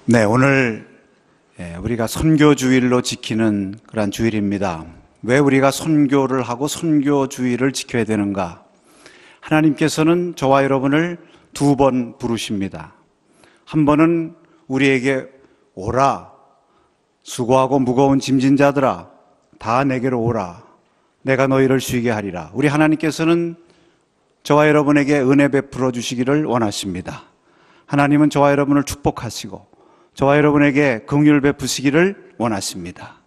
네, 오늘 우리가 선교주일로 지키는 그런 주일입니다. 왜 우리가 선교를 하고 선교주일을 지켜야 되는가? 하나님께서는 저와 여러분을 두 번 부르십니다. 한 번은 우리에게 오라, 수고하고 무거운 짐진 자들아, 다 내게로 오라, 내가 너희를 쉬게 하리라. 우리 하나님께서는 저와 여러분에게 은혜 베풀어 주시기를 원하십니다. 하나님은 저와 여러분을 축복하시고 저와 여러분에게 긍휼 베푸시기를 원하십니다.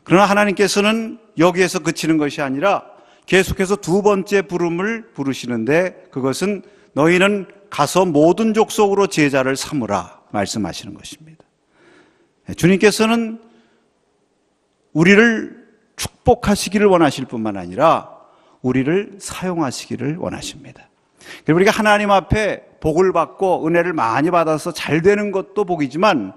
그러나 하나님께서는 여기에서 그치는 것이 아니라 계속해서 두 번째 부름을 부르시는데, 그것은 너희는 가서 모든 족속으로 제자를 삼으라 말씀하시는 것입니다. 주님께서는 우리를 축복하시기를 원하실 뿐만 아니라 우리를 사용하시기를 원하십니다. 우리가 하나님 앞에 복을 받고 은혜를 많이 받아서 잘 되는 것도 복이지만,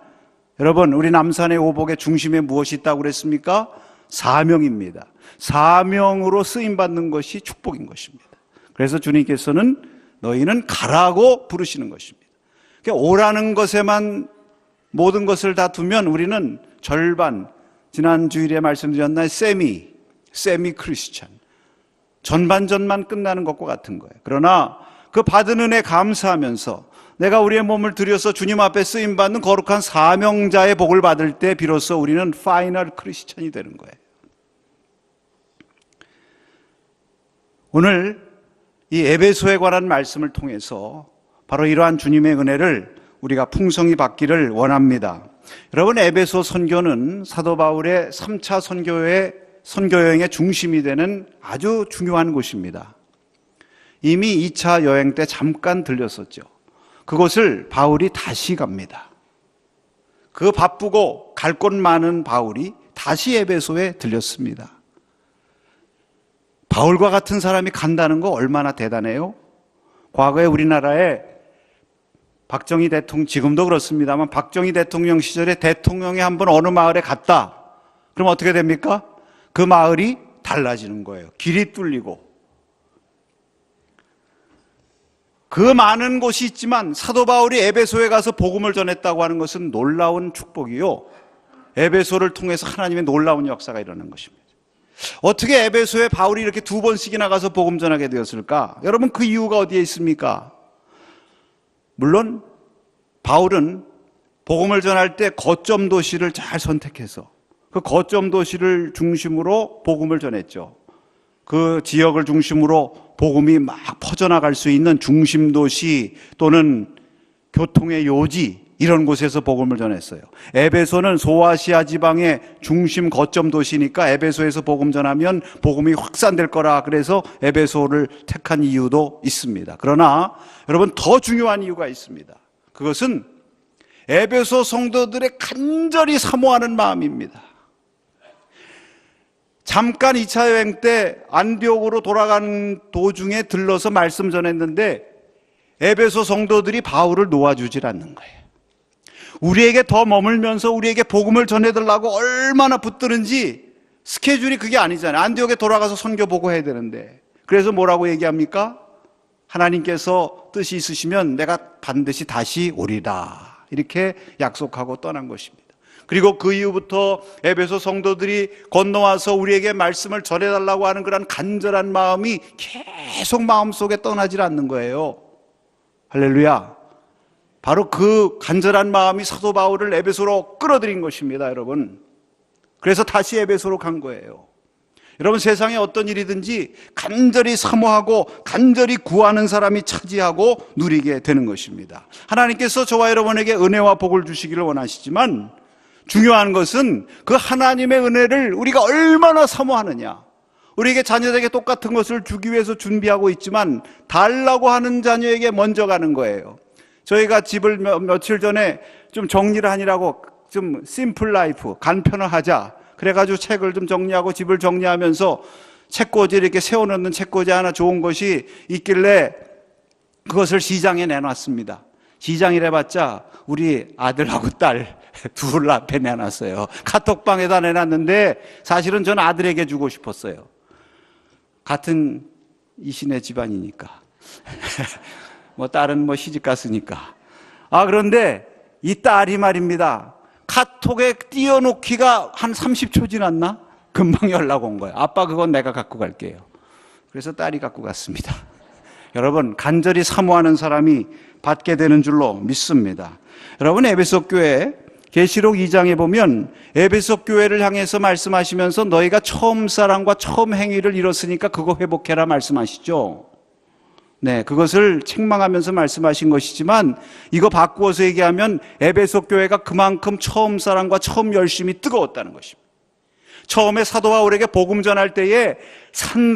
여러분, 우리 남산의 오복의 중심에 무엇이 있다고 그랬습니까? 사명입니다. 사명으로 쓰임받는 것이 축복인 것입니다. 그래서 주님께서는 너희는 가라고 부르시는 것입니다. 그러니까 오라는 것에만 모든 것을 다 두면 우리는 절반, 지난 주일에 말씀드렸나요? 세미 크리스찬, 전반전만 끝나는 것과 같은 거예요. 그러나 그 받은 은혜 감사하면서 내가 우리의 몸을 들여서 주님 앞에 쓰임받는 거룩한 사명자의 복을 받을 때 비로소 우리는 파이널 크리스찬이 되는 거예요. 오늘 이 에베소에 관한 말씀을 통해서 바로 이러한 주님의 은혜를 우리가 풍성히 받기를 원합니다. 여러분, 에베소 선교는 사도 바울의 3차 선교여행의 중심이 되는 아주 중요한 곳입니다. 이미 2차 여행 때 잠깐 들렸었죠. 그곳을 바울이 다시 갑니다. 그 바쁘고 갈 곳 많은 바울이 다시 에베소에 들렸습니다. 바울과 같은 사람이 간다는 거 얼마나 대단해요? 과거에 우리나라에 박정희 대통령, 지금도 그렇습니다만 박정희 대통령 시절에 대통령이 한번 어느 마을에 갔다. 그럼 어떻게 됩니까? 그 마을이 달라지는 거예요. 길이 뚫리고. 그 많은 곳이 있지만 사도 바울이 에베소에 가서 복음을 전했다고 하는 것은 놀라운 축복이요, 에베소를 통해서 하나님의 놀라운 역사가 일어난 것입니다. 어떻게 에베소에 바울이 이렇게 두 번씩이나 가서 복음 전하게 되었을까? 여러분, 그 이유가 어디에 있습니까? 물론 바울은 복음을 전할 때 거점 도시를 잘 선택해서 그 거점 도시를 중심으로 복음을 전했죠. 그 지역을 중심으로 복음이 막 퍼져나갈 수 있는 중심 도시 또는 교통의 요지, 이런 곳에서 복음을 전했어요. 에베소는 소아시아 지방의 중심 거점 도시니까 에베소에서 복음 전하면 복음이 확산될 거라, 그래서 에베소를 택한 이유도 있습니다. 그러나 여러분, 더 중요한 이유가 있습니다. 그것은 에베소 성도들의 간절히 사모하는 마음입니다. 잠깐 2차 여행 때 안디옥으로 돌아가는 도중에 들러서 말씀 전했는데 에베소 성도들이 바울을 놓아주질 않는 거예요. 우리에게 더 머물면서 우리에게 복음을 전해달라고 얼마나 붙드는지, 스케줄이 그게 아니잖아요. 안디옥에 돌아가서 선교 보고해야 되는데. 그래서 뭐라고 얘기합니까? 하나님께서 뜻이 있으시면 내가 반드시 다시 오리라, 이렇게 약속하고 떠난 것입니다. 그리고 그 이후부터 에베소 성도들이 건너와서 우리에게 말씀을 전해달라고 하는 그런 간절한 마음이 계속 마음속에 떠나질 않는 거예요. 할렐루야. 바로 그 간절한 마음이 사도 바울을 에베소로 끌어들인 것입니다, 여러분. 그래서 다시 에베소로 간 거예요. 여러분, 세상에 어떤 일이든지 간절히 사모하고 간절히 구하는 사람이 차지하고 누리게 되는 것입니다. 하나님께서 저와 여러분에게 은혜와 복을 주시기를 원하시지만, 중요한 것은 그 하나님의 은혜를 우리가 얼마나 사모하느냐. 우리에게 자녀에게 똑같은 것을 주기 위해서 준비하고 있지만 달라고 하는 자녀에게 먼저 가는 거예요. 저희가 집을 며칠 전에 좀 정리를 하느라고 좀 심플 라이프, 간편을 하자 그래가지고 책을 좀 정리하고 집을 정리하면서 책꽂이, 이렇게 세워놓는 책꽂이 하나 좋은 것이 있길래 그것을 시장에 내놨습니다. 시장이라 봤자 우리 아들하고 딸 둘 앞에 내놨어요. 카톡방에다 내놨는데 사실은 전 아들에게 주고 싶었어요. 같은 이신의 집안이니까. 뭐 딸은 뭐 시집 갔으니까. 그런데 이 딸이 말입니다. 카톡에 띄워놓기가 한 30초 지났나? 금방 연락 온 거예요. 아빠 그건 내가 갖고 갈게요. 그래서 딸이 갖고 갔습니다. 여러분, 간절히 사모하는 사람이 받게 되는 줄로 믿습니다. 여러분, 에베소 교회 계시록 2장에 보면 에베소 교회를 향해서 말씀하시면서 너희가 처음 사랑과 처음 행위를 잃었으니까 그거 회복해라 말씀하시죠. 네, 그것을 책망하면서 말씀하신 것이지만 이거 바꾸어서 얘기하면 에베소 교회가 그만큼 처음 사랑과 처음 열심이 뜨거웠다는 것입니다. 처음에 사도 바울에게 복음 전할 때에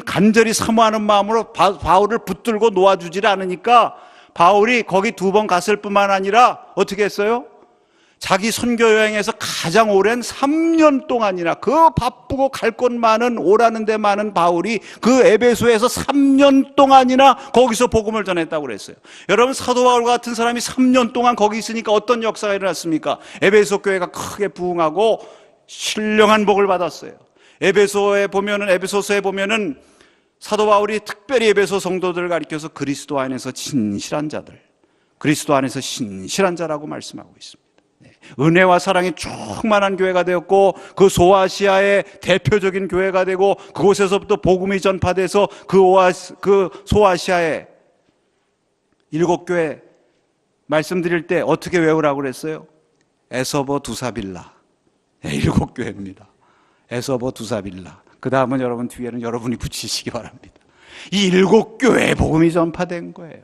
간절히 사모하는 마음으로 바울을 붙들고 놓아주질 않으니까 바울이 거기 2번 갔을 뿐만 아니라 어떻게 했어요? 자기 선교 여행에서 가장 오랜 3년 동안이나 그 바쁘고 갈 곳 많은 오라는 데 많은 바울이 그 에베소에서 3년 동안이나 거기서 복음을 전했다고 그랬어요. 여러분, 사도 바울 같은 사람이 3년 동안 거기 있으니까 어떤 역사가 일어났습니까? 에베소 교회가 크게 부흥하고 신령한 복을 받았어요. 에베소서에 보면은 사도 바울이 특별히 에베소 성도들을 가리켜서 그리스도 안에서 진실한 자들, 그리스도 안에서 신실한 자라고 말씀하고 있습니다. 은혜와 사랑이 충만한 교회가 되었고 그 소아시아의 대표적인 교회가 되고 그곳에서부터 복음이 전파돼서 그 소아시아의 7교회 말씀드릴 때 어떻게 외우라고 그랬어요? 에서버 두사빌라. 7교회입니다. 에서버 두사빌라. 그 다음은 여러분 뒤에는 여러분이 붙이시기 바랍니다. 이 7교회에 복음이 전파된 거예요.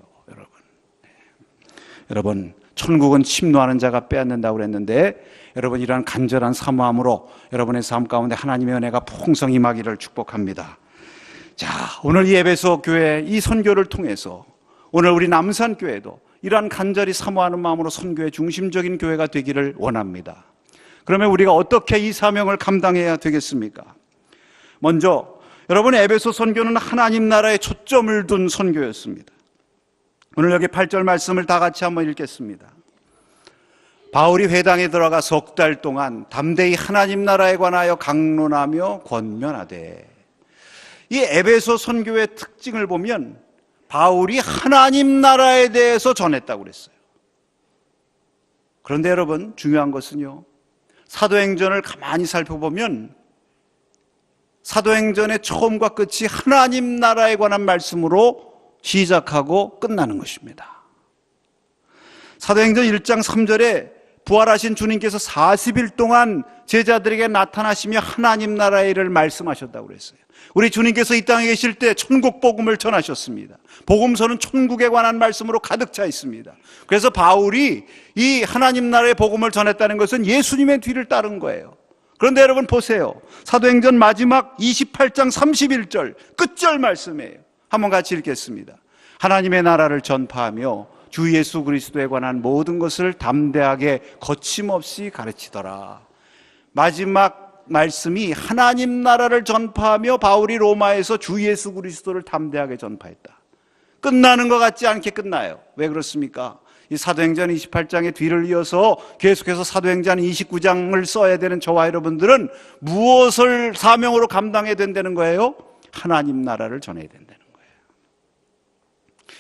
여러분, 천국은 침노하는 자가 빼앗는다고 그랬는데 여러분, 이러한 간절한 사모함으로 여러분의 삶 가운데 하나님의 은혜가 풍성히 임하기를 축복합니다. 자, 오늘 이 에베소 교회 이 선교를 통해서 오늘 우리 남산교회도 이러한 간절히 사모하는 마음으로 선교의 중심적인 교회가 되기를 원합니다. 그러면 우리가 어떻게 이 사명을 감당해야 되겠습니까? 먼저 여러분, 에베소 선교는 하나님 나라에 초점을 둔 선교였습니다. 오늘 여기 8절 말씀을 다 같이 한번 읽겠습니다. 바울이 회당에 들어가 3달 동안 담대히 하나님 나라에 관하여 강론하며 권면하되. 이 에베소 선교의 특징을 보면 바울이 하나님 나라에 대해서 전했다고 그랬어요. 그런데 여러분, 중요한 것은요, 사도행전을 가만히 살펴보면 사도행전의 처음과 끝이 하나님 나라에 관한 말씀으로 시작하고 끝나는 것입니다. 사도행전 1장 3절에 부활하신 주님께서 40일 동안 제자들에게 나타나시며 하나님 나라의 일을 말씀하셨다고 그랬어요. 우리 주님께서 이 땅에 계실 때 천국 복음을 전하셨습니다. 복음서는 천국에 관한 말씀으로 가득 차 있습니다. 그래서 바울이 이 하나님 나라의 복음을 전했다는 것은 예수님의 뒤를 따른 거예요. 그런데 여러분 보세요. 사도행전 마지막 28장 31절 끝절 말씀이에요. 한번 같이 읽겠습니다. 하나님의 나라를 전파하며 주 예수 그리스도에 관한 모든 것을 담대하게 거침없이 가르치더라. 마지막 말씀이 하나님 나라를 전파하며 바울이 로마에서 주 예수 그리스도를 담대하게 전파했다. 끝나는 것 같지 않게 끝나요. 왜 그렇습니까? 이 사도행전 28장의 뒤를 이어서 계속해서 사도행전 29장을 써야 되는 저와 여러분들은 무엇을 사명으로 감당해야 된다는 거예요? 하나님 나라를 전해야 된다는 거예요.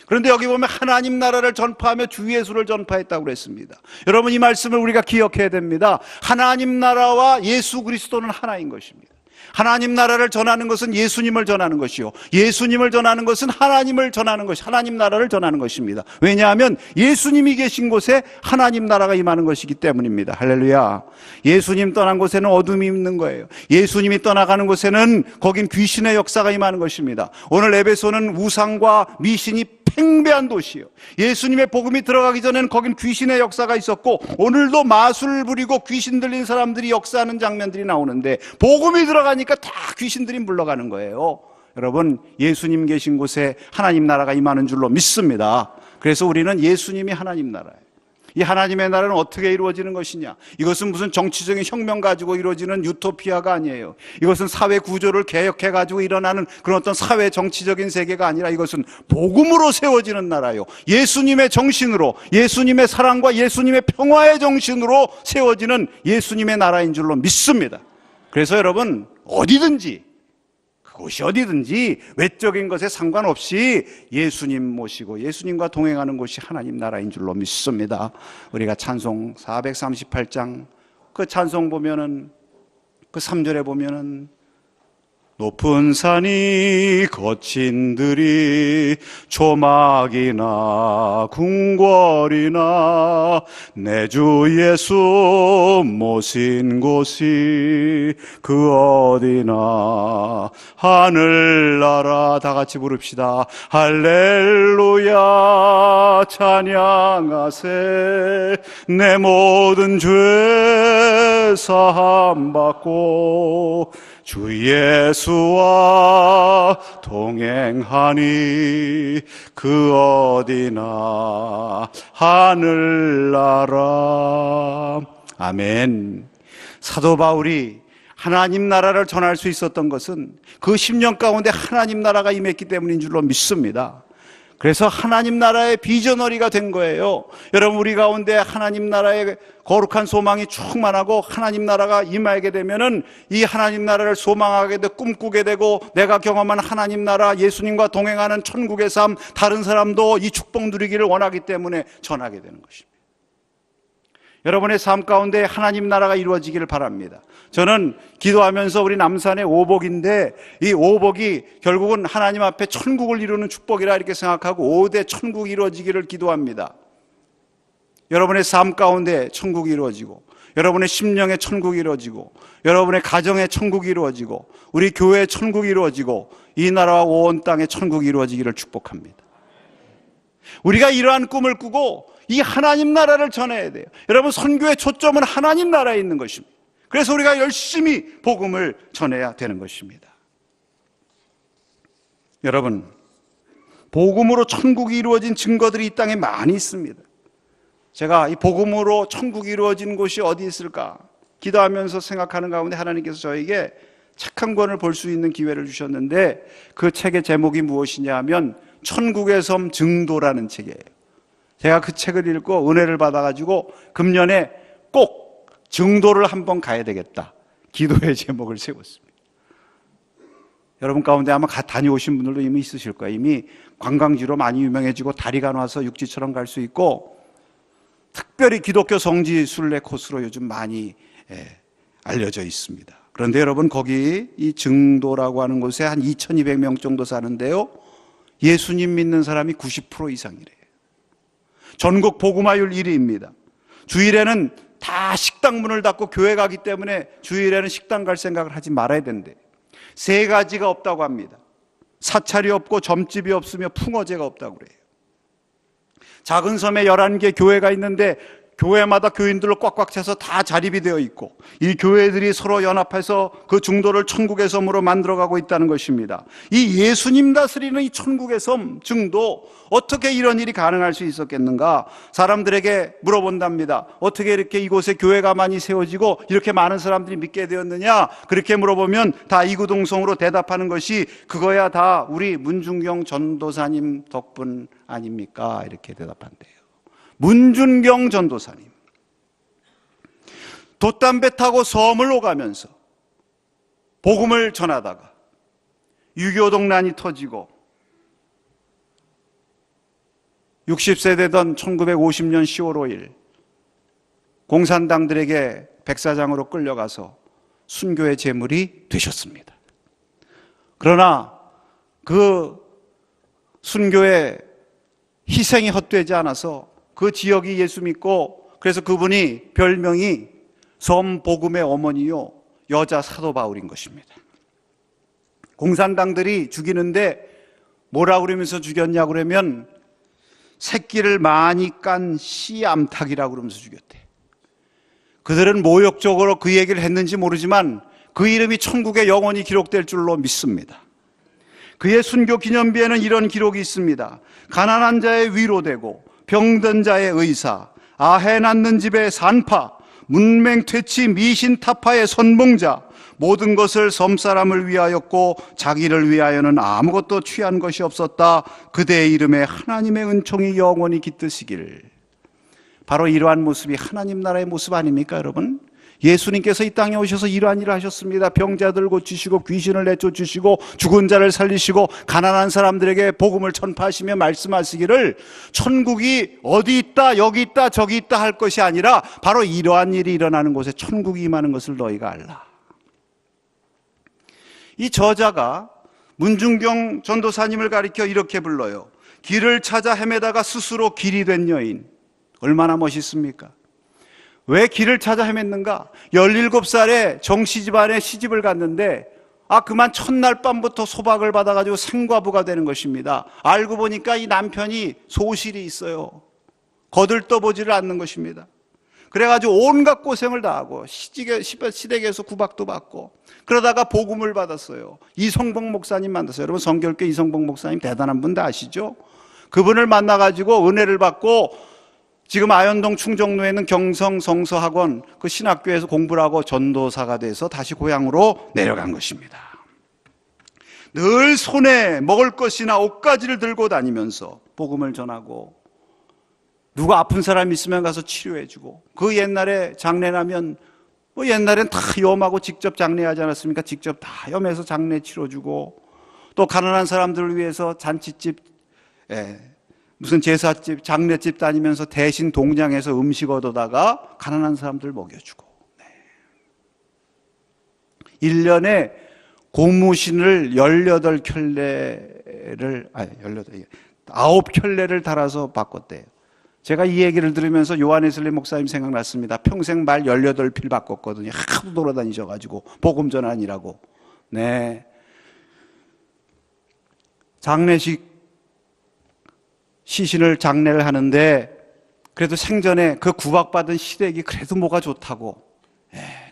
그런데 여기 보면 하나님 나라를 전파하며 주 예수를 전파했다고 그랬습니다. 여러분, 이 말씀을 우리가 기억해야 됩니다. 하나님 나라와 예수 그리스도는 하나인 것입니다. 하나님 나라를 전하는 것은 예수님을 전하는 것이요, 예수님을 전하는 것은 하나님을 전하는 것이, 하나님 나라를 전하는 것입니다. 왜냐하면 예수님이 계신 곳에 하나님 나라가 임하는 것이기 때문입니다. 할렐루야. 예수님 떠난 곳에는 어둠이 있는 거예요. 예수님이 떠나가는 곳에는 거긴 귀신의 역사가 임하는 것입니다. 오늘 에베소는 우상과 미신이 팽배한 도시예요. 예수님의 복음이 들어가기 전에는 거긴 귀신의 역사가 있었고 오늘도 마술 부리고 귀신 들린 사람들이 역사하는 장면들이 나오는데 복음이 들어가니까 다 귀신들이 물러가는 거예요. 여러분, 예수님 계신 곳에 하나님 나라가 임하는 줄로 믿습니다. 그래서 우리는 예수님이 하나님 나라예요. 이 하나님의 나라는 어떻게 이루어지는 것이냐? 이것은 무슨 정치적인 혁명 가지고 이루어지는 유토피아가 아니에요. 이것은 사회 구조를 개혁해 가지고 일어나는 그런 어떤 사회 정치적인 세계가 아니라 이것은 복음으로 세워지는 나라요, 예수님의 정신으로, 예수님의 사랑과 예수님의 평화의 정신으로 세워지는 예수님의 나라인 줄로 믿습니다. 그래서 여러분, 어디든지 그곳이 어디든지 외적인 것에 상관없이 예수님 모시고 예수님과 동행하는 곳이 하나님 나라인 줄로 믿습니다. 우리가 찬송 438장 그 찬송 보면은 그 3절에 보면은 높은 산이 거친 들이 조막이나 궁궐이나 내 주 예수 모신 곳이 그 어디나 하늘나라 다 같이 부릅시다. 할렐루야 찬양하세 내 모든 죄 사함 받고 주 예수와 동행하니 그 어디나 하늘나라. 아멘. 사도 바울이 하나님 나라를 전할 수 있었던 것은 그 10년 가운데 하나님 나라가 임했기 때문인 줄로 믿습니다. 그래서 하나님 나라의 비저너리가 된 거예요. 여러분, 우리 가운데 하나님 나라의 거룩한 소망이 충만하고 하나님 나라가 임하게 되면은 이 하나님 나라를 소망하게 되고 꿈꾸게 되고 내가 경험한 하나님 나라, 예수님과 동행하는 천국의 삶, 다른 사람도 이 축복 누리기를 원하기 때문에 전하게 되는 것입니다. 여러분의 삶 가운데 하나님 나라가 이루어지기를 바랍니다. 저는 기도하면서 우리 남산의 오복인데 이 오복이 결국은 하나님 앞에 천국을 이루는 축복이라 이렇게 생각하고 5대 천국이 이루어지기를 기도합니다. 여러분의 삶 가운데 천국이 이루어지고 여러분의 심령의 천국이 이루어지고 여러분의 가정의 천국이 이루어지고 우리 교회의 천국이 이루어지고 이 나라와 온 땅의 천국이 이루어지기를 축복합니다. 우리가 이러한 꿈을 꾸고 이 하나님 나라를 전해야 돼요. 여러분, 선교의 초점은 하나님 나라에 있는 것입니다. 그래서 우리가 열심히 복음을 전해야 되는 것입니다. 여러분, 복음으로 천국이 이루어진 증거들이 이 땅에 많이 있습니다. 제가 이 복음으로 천국이 이루어진 곳이 어디 있을까 기도하면서 생각하는 가운데 하나님께서 저에게 책 한 권을 볼 수 있는 기회를 주셨는데 그 책의 제목이 무엇이냐 하면 천국의 섬 증도라는 책이에요. 제가 그 책을 읽고 은혜를 받아가지고 금년에 꼭 증도를 한번 가야 되겠다, 기도의 제목을 세웠습니다. 여러분 가운데 아마 다녀오신 분들도 이미 있으실 거예요. 이미 관광지로 많이 유명해지고 다리가 나와서 육지처럼 갈 수 있고 특별히 기독교 성지 순례 코스로 요즘 많이 알려져 있습니다. 그런데 여러분, 거기 이 증도라고 하는 곳에 한 2200명 정도 사는데요, 예수님 믿는 사람이 90% 이상이래요. 전국 복음화율 1위입니다. 주일에는 다 식당 문을 닫고 교회 가기 때문에 주일에는 식당 갈 생각을 하지 말아야 된대. 3가지가 없다고 합니다. 사찰이 없고 점집이 없으며 풍어제가 없다고 그래요. 작은 섬에 11개 교회가 있는데 교회마다 교인들로 꽉꽉 차서 다 자립이 되어 있고 이 교회들이 서로 연합해서 그 중도를 천국의 섬으로 만들어가고 있다는 것입니다. 이 예수님 다스리는 이 천국의 섬 증도, 어떻게 이런 일이 가능할 수 있었겠는가? 사람들에게 물어본답니다. 어떻게 이렇게 이곳에 교회가 많이 세워지고 이렇게 많은 사람들이 믿게 되었느냐? 그렇게 물어보면 다 이구동성으로 대답하는 것이 그거야 다 우리 문중경 전도사님 덕분 아닙니까? 이렇게 대답한대요. 문준경 전도사님, 돛담배 타고 섬을 오가면서 복음을 전하다가 유교동란이 터지고 60세 되던 1950년 10월 5일 공산당들에게 백사장으로 끌려가서 순교의 제물이 되셨습니다. 그러나 그 순교의 희생이 헛되지 않아서 그 지역이 예수 믿고, 그래서 그분이 별명이 섬 복음의 어머니요 여자 사도 바울인 것입니다. 공산당들이 죽이는데 뭐라고 그러면서 죽였냐 그러면 새끼를 많이 깐 씨암탉이라고 그러면서 죽였대. 그들은 모욕적으로 그 얘기를 했는지 모르지만 그 이름이 천국에 영원히 기록될 줄로 믿습니다. 그의 순교 기념비에는 이런 기록이 있습니다. 가난한 자의 위로되고 병든 자의 의사, 아해 낳는 집의 산파, 문맹퇴치 미신타파의 선봉자, 모든 것을 섬사람을 위하였고 자기를 위하여는 아무것도 취한 것이 없었다. 그대의 이름에 하나님의 은총이 영원히 깃드시기를. 바로 이러한 모습이 하나님 나라의 모습 아닙니까, 여러분? 예수님께서 이 땅에 오셔서 이러한 일을 하셨습니다. 병자들 고치시고 귀신을 내쫓으시고 죽은 자를 살리시고 가난한 사람들에게 복음을 전파하시며 말씀하시기를 천국이 어디 있다 여기 있다 저기 있다 할 것이 아니라 바로 이러한 일이 일어나는 곳에 천국이 임하는 것을 너희가 알라. 이 저자가 문중경 전도사님을 가리켜 이렇게 불러요. 길을 찾아 헤매다가 스스로 길이 된 여인. 얼마나 멋있습니까? 왜 길을 찾아 헤맸는가? 17살에 정씨 집안에 시집을 갔는데 그만 첫날 밤부터 소박을 받아가지고 생과부가 되는 것입니다. 알고 보니까 이 남편이 소실이 있어요. 거들떠보지를 않는 것입니다. 그래가지고 온갖 고생을 다 하고 시댁에서 구박도 받고 그러다가 복음을 받았어요. 이성복 목사님 만났어요. 여러분 성결교 이성복 목사님 대단한 분 다 아시죠? 그분을 만나가지고 은혜를 받고 지금 아현동 충정로에 있는 경성성서학원 그 신학교에서 공부를 하고 전도사가 돼서 다시 고향으로 내려간 것입니다. 늘 손에 먹을 것이나 옷가지를 들고 다니면서 복음을 전하고 누가 아픈 사람 있으면 가서 치료해주고 그 옛날에 장례나면 옛날엔 다 염하고 직접 장례하지 않았습니까? 직접 다 염해서 장례 치러주고 또 가난한 사람들을 위해서 잔치집 무슨 제사집, 장례집 다니면서 대신 동장에서 음식 얻어다가 가난한 사람들 먹여주고 1년에 고무신을 9켤레를 달아서 바꿨대요. 제가 이 얘기를 들으면서 요한웨슬리 목사님 생각났습니다. 평생 말 18필 바꿨거든요. 하도 돌아다니셔가지고 복음 전환이라고. 네. 장례식 시신을 장례를 하는데 그래도 생전에 그 구박받은 시댁이 그래도 뭐가 좋다고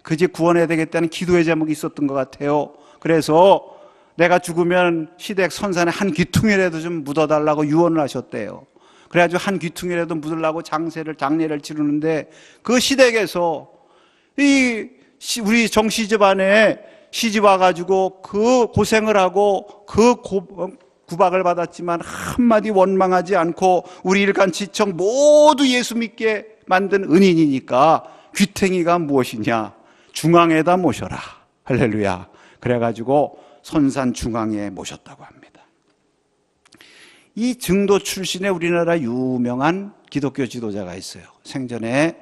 그 집 구원해야 되겠다는 기도의 제목이 있었던 것 같아요. 그래서 내가 죽으면 시댁 선산에 한 귀퉁이라도 좀 묻어달라고 유언을 하셨대요. 그래가지고 한 귀퉁이라도 묻으려고 장례를 치르는데 그 시댁에서 우리 정씨 집안에 시집 와가지고 그 고생을 하고 구박을 받았지만 한마디 원망하지 않고 우리 일간지청 모두 예수 믿게 만든 은인이니까 귀퉁이가 무엇이냐? 중앙에다 모셔라. 할렐루야. 그래가지고 선산 중앙에 모셨다고 합니다. 이 증도 출신의 우리나라 유명한 기독교 지도자가 있어요. 생전에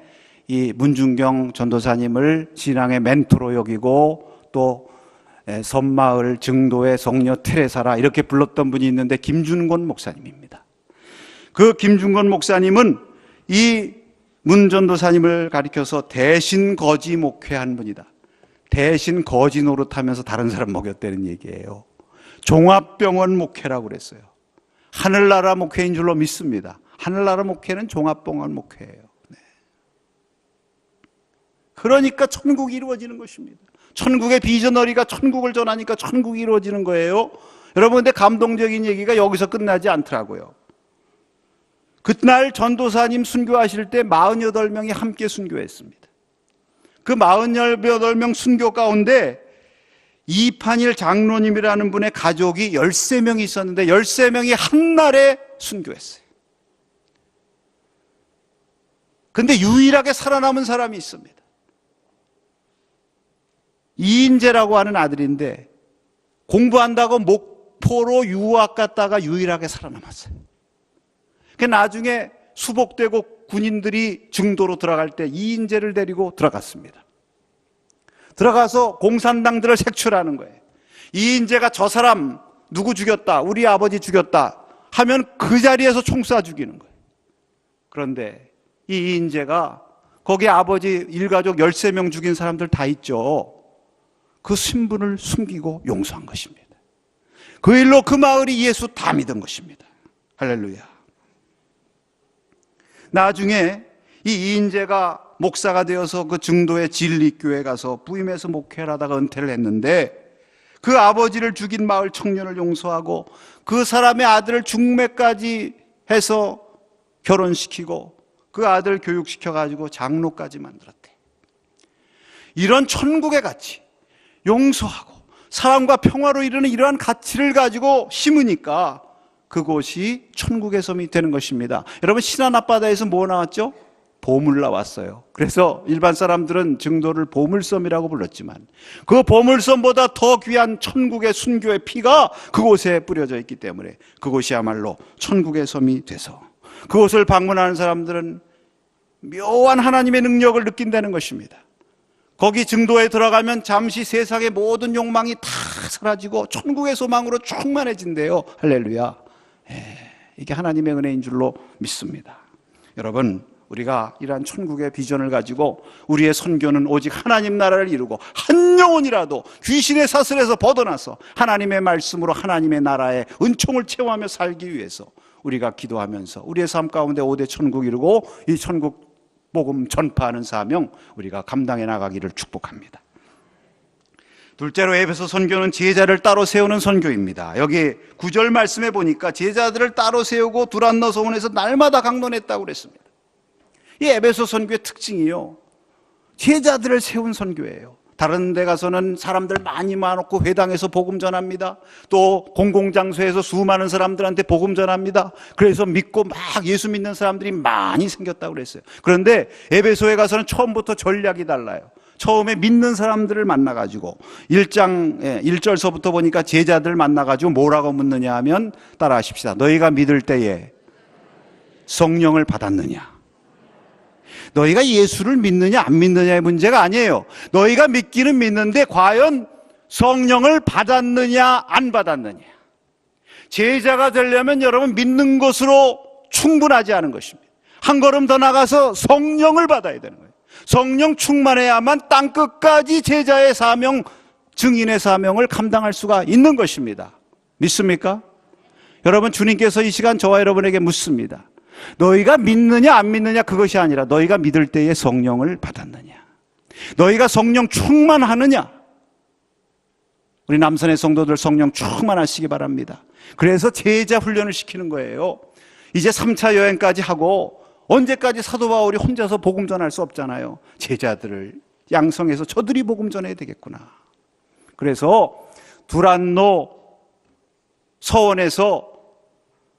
이 문중경 전도사님을 신앙의 멘토로 여기고 또 섬마을 증도의 성녀 테레사라 이렇게 불렀던 분이 있는데 김준권 목사님입니다. 그 김준권 목사님은 이 문 전도사님을 가리켜서 대신 거지 목회한 분이다. 대신 거지 노릇하면서 다른 사람 먹였다는 얘기예요. 종합병원 목회라고 그랬어요. 하늘나라 목회인 줄로 믿습니다. 하늘나라 목회는 종합병원 목회예요. 네. 그러니까 천국이 이루어지는 것입니다. 천국의 비저너리가 천국을 전하니까 천국이 이루어지는 거예요. 여러분, 근데 감동적인 얘기가 여기서 끝나지 않더라고요. 그날 전도사님 순교하실 때 48명이 함께 순교했습니다. 그 48명 순교 가운데 이판일 장로님이라는 분의 가족이 13명이 있었는데 13명이 한날에 순교했어요. 근데 유일하게 살아남은 사람이 있습니다. 이인재라고 하는 아들인데 공부한다고 목포로 유학 갔다가 유일하게 살아남았어요. 그 나중에 수복되고 군인들이 증도로 들어갈 때 이인재를 데리고 들어갔습니다. 들어가서 공산당들을 색출하는 거예요. 이인재가 저 사람 누구 죽였다, 우리 아버지 죽였다 하면 그 자리에서 총 쏴 죽이는 거예요. 그런데 이 이인재가 거기 아버지 일가족 13명 죽인 사람들 다 있죠. 그 신분을 숨기고 용서한 것입니다. 그 일로 그 마을이 예수 다 믿은 것입니다. 할렐루야. 나중에 이 이인재가 목사가 되어서 그 증도의 진리교회 가서 부임해서 목회를 하다가 은퇴를 했는데 그 아버지를 죽인 마을 청년을 용서하고 그 사람의 아들을 중매까지 해서 결혼시키고 그 아들 교육시켜가지고 장로까지 만들었대. 이런 천국의 가치, 용서하고 사랑과 평화로 이르는 이러한 가치를 가지고 심으니까 그곳이 천국의 섬이 되는 것입니다. 여러분, 신안 앞바다에서 뭐 나왔죠? 보물 나왔어요. 그래서 일반 사람들은 증도를 보물섬이라고 불렀지만 그 보물섬보다 더 귀한 천국의 순교의 피가 그곳에 뿌려져 있기 때문에 그곳이야말로 천국의 섬이 돼서 그곳을 방문하는 사람들은 묘한 하나님의 능력을 느낀다는 것입니다. 거기 증도에 들어가면 잠시 세상의 모든 욕망이 다 사라지고 천국의 소망으로 충만해진대요. 할렐루야. 이게 하나님의 은혜인 줄로 믿습니다. 여러분, 우리가 이러한 천국의 비전을 가지고 우리의 선교는 오직 하나님 나라를 이루고 한 영혼이라도 귀신의 사슬에서 벗어나서 하나님의 말씀으로 하나님의 나라의 은총을 체험하며 살기 위해서 우리가 기도하면서 우리의 삶 가운데 5대 천국 이루고 이 천국 복음 전파하는 사명 우리가 감당해 나가기를 축복합니다. 둘째로 에베소 선교는 제자를 따로 세우는 선교입니다. 여기 9절 말씀에 보니까 제자들을 따로 세우고 두란노 소원에서 날마다 강론했다고 그랬습니다. 이 에베소 선교의 특징이요, 제자들을 세운 선교예요. 다른 데 가서는 사람들 많이 많고 회당에서 복음 전합니다. 또 공공장소에서 수많은 사람들한테 복음 전합니다. 그래서 믿고 막 예수 믿는 사람들이 많이 생겼다고 그랬어요. 그런데 에베소에 가서는 처음부터 전략이 달라요. 처음에 믿는 사람들을 만나가지고 1장 1절서부터 보니까 제자들 만나가지고 뭐라고 묻느냐 하면 따라 하십시다. 너희가 믿을 때에 성령을 받았느냐? 너희가 예수를 믿느냐 안 믿느냐의 문제가 아니에요. 너희가 믿기는 믿는데 과연 성령을 받았느냐 안 받았느냐. 제자가 되려면 여러분 믿는 것으로 충분하지 않은 것입니다. 한 걸음 더 나가서 성령을 받아야 되는 거예요. 성령 충만해야만 땅끝까지 제자의 사명, 증인의 사명을 감당할 수가 있는 것입니다. 믿습니까? 여러분, 주님께서 이 시간 저와 여러분에게 묻습니다. 너희가 믿느냐 안 믿느냐 그것이 아니라 너희가 믿을 때에 성령을 받았느냐, 너희가 성령 충만하느냐. 우리 남산의 성도들 성령 충만하시기 바랍니다. 그래서 제자 훈련을 시키는 거예요. 이제 3차 여행까지 하고 언제까지 사도 바울이 혼자서 복음 전할 수 없잖아요. 제자들을 양성해서 저들이 복음 전해야 되겠구나. 그래서 두란노 서원에서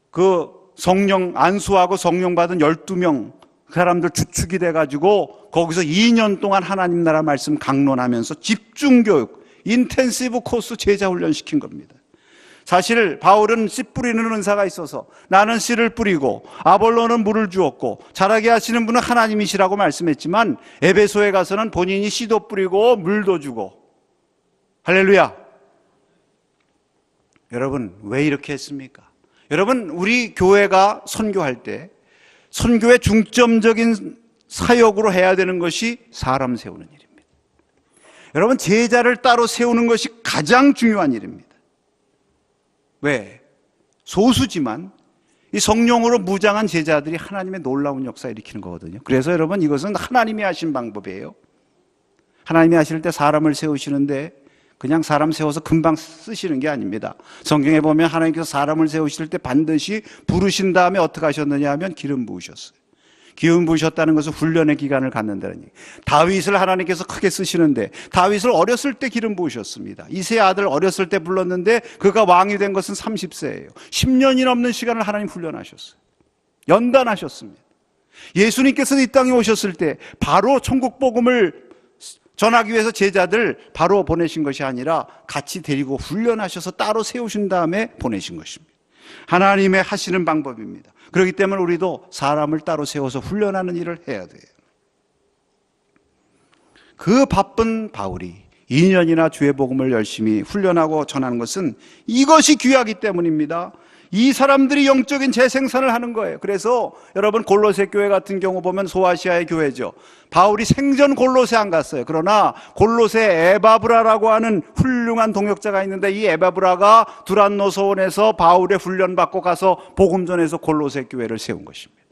그 성령 안수하고 성령 받은 12명 사람들 주축이 돼가지고 거기서 2년 동안 하나님 나라 말씀 강론하면서 집중교육, 인텐시브 코스 제자 훈련시킨 겁니다. 사실 바울은 씨 뿌리는 은사가 있어서 나는 씨를 뿌리고 아볼로는 물을 주었고 자라게 하시는 분은 하나님이시라고 말씀했지만 에베소에 가서는 본인이 씨도 뿌리고 물도 주고, 할렐루야. 여러분, 왜 이렇게 했습니까? 여러분, 우리 교회가 선교할 때 선교의 중점적인 사역으로 해야 되는 것이 사람 세우는 일입니다. 여러분, 제자를 따로 세우는 것이 가장 중요한 일입니다. 왜? 소수지만 이 성령으로 무장한 제자들이 하나님의 놀라운 역사 일으키는 거거든요. 그래서 여러분, 이것은 하나님이 하신 방법이에요. 하나님이 하실 때 사람을 세우시는데 그냥 사람 세워서 금방 쓰시는 게 아닙니다. 성경에 보면 하나님께서 사람을 세우실 때 반드시 부르신 다음에 어떻게 하셨느냐 하면 기름 부으셨어요. 기름 부으셨다는 것은 훈련의 기간을 갖는다는 얘기. 다윗을 하나님께서 크게 쓰시는데 다윗을 어렸을 때 기름 부으셨습니다. 이새의 아들 어렸을 때 불렀는데 그가 왕이 된 것은 30세예요. 10년이 넘는 시간을 하나님 훈련하셨어요. 연단하셨습니다. 예수님께서 이 땅에 오셨을 때 바로 천국 복음을 전하기 위해서 제자들 바로 보내신 것이 아니라 같이 데리고 훈련하셔서 따로 세우신 다음에 보내신 것입니다. 하나님의 하시는 방법입니다. 그렇기 때문에 우리도 사람을 따로 세워서 훈련하는 일을 해야 돼요. 그 바쁜 바울이 2년이나 주의 복음을 열심히 훈련하고 전하는 것은 이것이 귀하기 때문입니다. 이 사람들이 영적인 재생산을 하는 거예요. 그래서 여러분, 골로새 교회 같은 경우 보면 소아시아의 교회죠. 바울이 생전 골로새 안 갔어요. 그러나 골로새 에바브라라고 하는 훌륭한 동역자가 있는데 이 에바브라가 두란노 소원에서 바울의 훈련받고 가서 복음 전해서 골로새 교회를 세운 것입니다.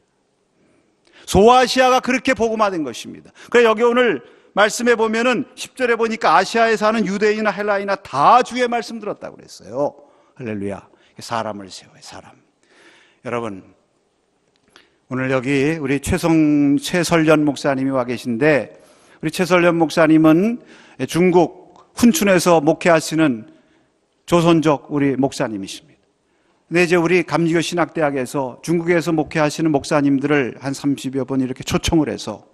소아시아가 그렇게 복음화된 것입니다. 그래서 여기 오늘 말씀해 보면은 10절에 보니까 아시아에 사는 유대인이나 헬라인이나 다 주의 말씀 들었다고 그랬어요. 할렐루야. 사람을 세워요, 사람. 여러분, 오늘 여기 우리 최설련 목사님이 와 계신데, 우리 최설련 목사님은 중국 훈춘에서 목회하시는 조선족 우리 목사님이십니다. 근데 이제 우리 감리교 신학대학에서 중국에서 목회하시는 목사님들을 한 30여 번 이렇게 초청을 해서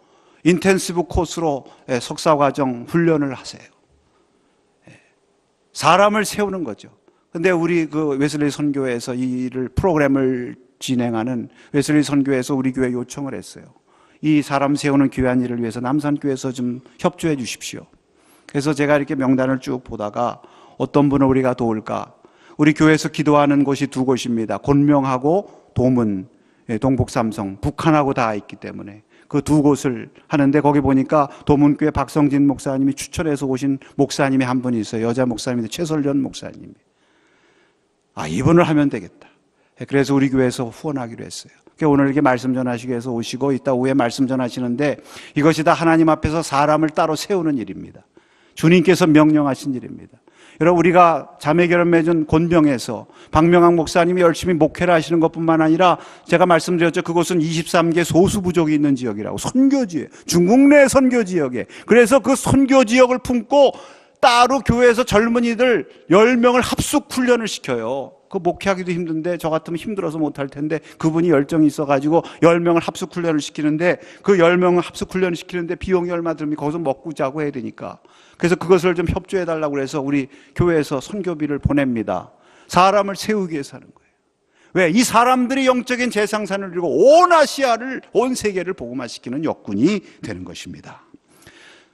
인텐시브 코스로 석사과정 훈련을 하세요. 사람을 세우는 거죠. 근데 우리 그 웨슬리 선교회에서 이 일을 프로그램을 진행하는 웨슬리 선교회에서 우리 교회 요청을 했어요. 이 사람 세우는 귀한 일을 위해서 남산교회에서 좀 협조해 주십시오. 그래서 제가 이렇게 명단을 쭉 보다가 어떤 분을 우리가 도울까? 우리 교회에서 기도하는 곳이 두 곳입니다. 곤명하고 도문, 동북삼성, 북한하고 다 있기 때문에 그 두 곳을 하는데 거기 보니까 도문교회 박성진 목사님이 추천해서 오신 목사님이 한 분이 있어요. 여자 목사님인데 최설련 목사님이. 이분을 하면 되겠다. 그래서 우리 교회에서 후원하기로 했어요. 오늘 이렇게 말씀 전하시기 위해서 오시고 이따 오후에 말씀 전하시는데 이것이 다 하나님 앞에서 사람을 따로 세우는 일입니다. 주님께서 명령하신 일입니다. 여러분, 우리가 자매결혼 맺은 곤병에서 박명학 목사님이 열심히 목회를 하시는 것뿐만 아니라 제가 말씀드렸죠. 그곳은 23개 소수 부족이 있는 지역이라고. 선교지역, 중국 내 선교지역에. 그래서 그 선교지역을 품고 따로 교회에서 젊은이들 10명을 합숙 훈련을 시켜요. 그 목회하기도 힘든데 저 같으면 힘들어서 못할 텐데 그분이 열정이 있어가지고 10명을 합숙 훈련을 시키는데 그 10명을 합숙 훈련을 시키는데 비용이 얼마 들면 거기서 먹고 자고 해야 되니까 그래서 그것을 좀 협조해 달라고 해서 우리 교회에서 선교비를 보냅니다. 사람을 세우기 위해서 하는 거예요. 왜? 이 사람들이 영적인 재상산을 이루고 온 아시아를, 온 세계를 복음화시키는 역군이 되는 것입니다.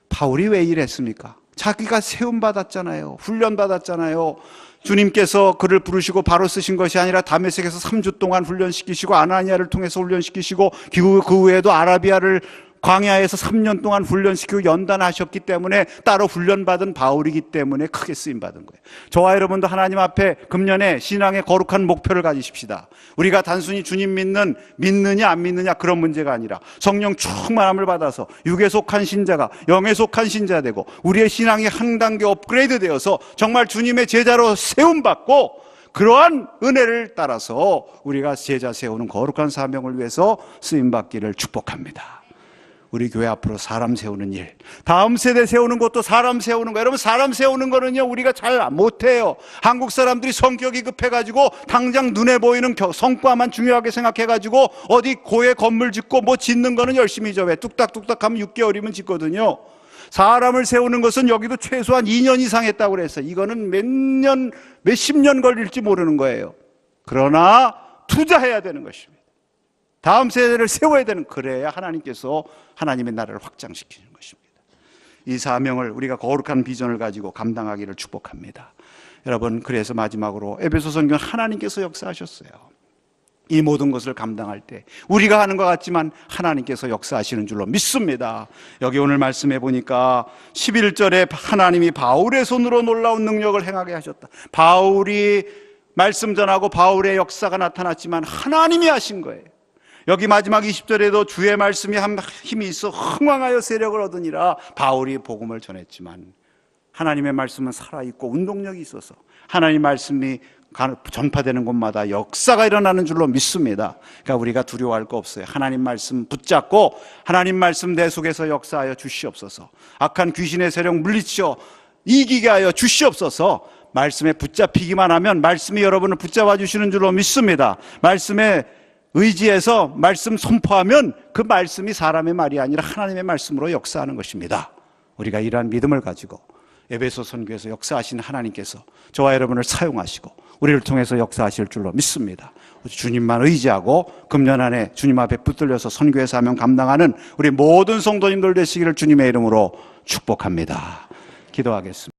바울이 왜 이랬습니까? 자기가 세움받았잖아요. 훈련받았잖아요. 주님께서 그를 부르시고 바로 쓰신 것이 아니라 다메섹에서 3주 동안 훈련시키시고 아나니아를 통해서 훈련시키시고 그 후에도 아라비아를 광야에서 3년 동안 훈련시키고 연단하셨기 때문에 따로 훈련받은 바울이기 때문에 크게 쓰임받은 거예요. 저와 여러분도 하나님 앞에 금년에 신앙의 거룩한 목표를 가지십시다. 우리가 단순히 주님 믿느냐 안 믿느냐 그런 문제가 아니라 성령 충만함을 받아서 육에 속한 신자가 영에 속한 신자 되고 우리의 신앙이 한 단계 업그레이드 되어서 정말 주님의 제자로 세움받고 그러한 은혜를 따라서 우리가 제자 세우는 거룩한 사명을 위해서 쓰임받기를 축복합니다. 우리 교회 앞으로 사람 세우는 일, 다음 세대 세우는 것도 사람 세우는 거. 여러분, 사람 세우는 거는요 우리가 잘 못해요. 한국 사람들이 성격이 급해가지고 당장 눈에 보이는 성과만 중요하게 생각해가지고 어디 고에 건물 짓고 뭐 짓는 거는 열심히 왜 뚝딱뚝딱 하면 6개월이면 짓거든요. 사람을 세우는 것은 여기도 최소한 2년 이상 했다고 그랬어요. 이거는 몇십 년 걸릴지 모르는 거예요. 그러나 투자해야 되는 것입니다. 다음 세대를 세워야 되는, 그래야 하나님께서 하나님의 나라를 확장시키는 것입니다. 이 사명을 우리가 거룩한 비전을 가지고 감당하기를 축복합니다. 여러분, 그래서 마지막으로 에베소서는 하나님께서 역사하셨어요. 이 모든 것을 감당할 때 우리가 하는 것 같지만 하나님께서 역사하시는 줄로 믿습니다. 여기 오늘 말씀해 보니까 11절에 하나님이 바울의 손으로 놀라운 능력을 행하게 하셨다. 바울이 말씀 전하고 바울의 역사가 나타났지만 하나님이 하신 거예요. 여기 마지막 20절에도 주의 말씀이 힘이 있어 흥왕하여 세력을 얻으니라. 바울이 복음을 전했지만 하나님의 말씀은 살아있고 운동력이 있어서 하나님 말씀이 전파되는 곳마다 역사가 일어나는 줄로 믿습니다. 그러니까 우리가 두려워할 거 없어요. 하나님 말씀 붙잡고 하나님 말씀 내 속에서 역사하여 주시옵소서. 악한 귀신의 세력 물리쳐 이기게 하여 주시옵소서. 말씀에 붙잡히기만 하면 말씀이 여러분을 붙잡아 주시는 줄로 믿습니다. 말씀에 의지해서 말씀 선포하면 그 말씀이 사람의 말이 아니라 하나님의 말씀으로 역사하는 것입니다. 우리가 이러한 믿음을 가지고 에베소 선교에서 역사하신 하나님께서 저와 여러분을 사용하시고 우리를 통해서 역사하실 줄로 믿습니다. 주님만 의지하고 금년 안에 주님 앞에 붙들려서 선교의 사명 감당하는 우리 모든 성도님들 되시기를 주님의 이름으로 축복합니다. 기도하겠습니다.